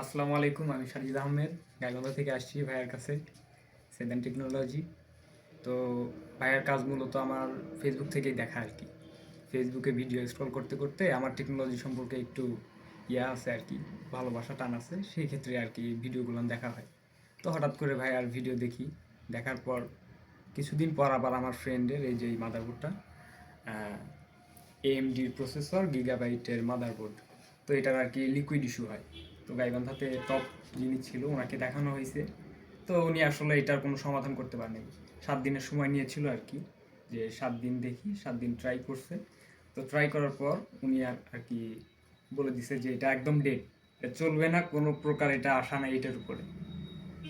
আসসালামু আলাইকুম, আমি সাজিদ আহমেদ গাইবান্ধা থেকে আসছি ভাইয়ের কাছে। Seven technology. তো ভাইয়ের কাজ মূলত আমার ফেসবুক থেকেই দেখা আর কি। ফেসবুকে ভিডিও স্ক্রল করতে করতে আমার টেকনোলজি সম্পর্কে একটু আছে আর কি, ভালোবাসা টান আছে, সেই ক্ষেত্রে আর কি ভিডিওগুলো দেখা হয়। তো হঠাৎ করে ভাইয়ার ভিডিও দেখি, দেখার পর কিছুদিন পর আবার আমার ফ্রেন্ডের এই যে এই মাদারবোর্ডটা, এএমডির প্রসেসর, গিগাবাইটের মাদারবোর্ড, তো এটার আর কি লিকুইড ইস্যু হয়। তো গাইবান্ধাতে টপ যিনি ছিল ওনাকে দেখানো হয়েছে। তো উনি আসলে এটার কোনো সমাধান করতে পারেনি। 7 দিনের সময় নিয়েছিল আর কি, যে 7 দিন দেখি, 7 দিন ট্রাই করছে। তো ট্রাই করার পর উনি আর কি বলে দিছে যে এটা একদম ডেড, এটা চলবে না, কোনো প্রকার এটা আশা নাই এটার উপরে।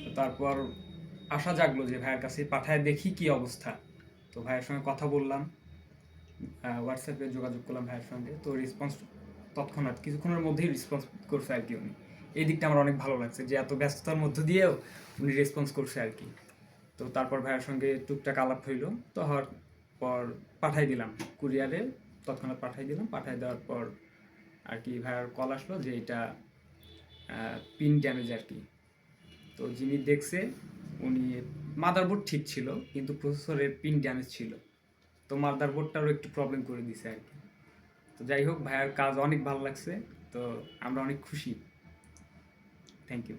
তো তারপর আশা জাগলো যে ভাইয়ের কাছে পাঠায় দেখি কি অবস্থা। তো ভাইয়ের সঙ্গে কথা বললাম, হোয়াটসঅ্যাপে যোগাযোগ করলাম ভাইয়ের সঙ্গে। তো রেসপন্স তৎক্ষণাৎ কিছুক্ষণের মধ্যেই রেসপন্স করছে আর কি উনি। এই দিকটা আমার অনেক ভালো লাগছে যে এত ব্যস্ততার মধ্য দিয়েও উনি রেসপন্স করছে আর কি। তো তারপর ভাইয়ের সঙ্গে টুকটাক আলাপ হইলো। তো হওয়ার পর পাঠাই দিলাম কুরিয়ারে, তৎক্ষণাৎ পাঠাই দিলাম। পাঠাই দেওয়ার পর আর কি ভাইয়ার কল আসলো যে এটা পিন ড্যামেজ আর কি। তো যিনি দেখছে উনি, মাদারবোর্ড ঠিক ছিল কিন্তু প্রসেসরের পিন ড্যামেজ ছিল। তো মাদারবোর্ডটারও একটু প্রবলেম করে দিছে আর কি। তো যাই হোক, ভাইয়ার কাজ অনেক ভালো লাগছে। তো আমরা অনেক খুশি। Thank you.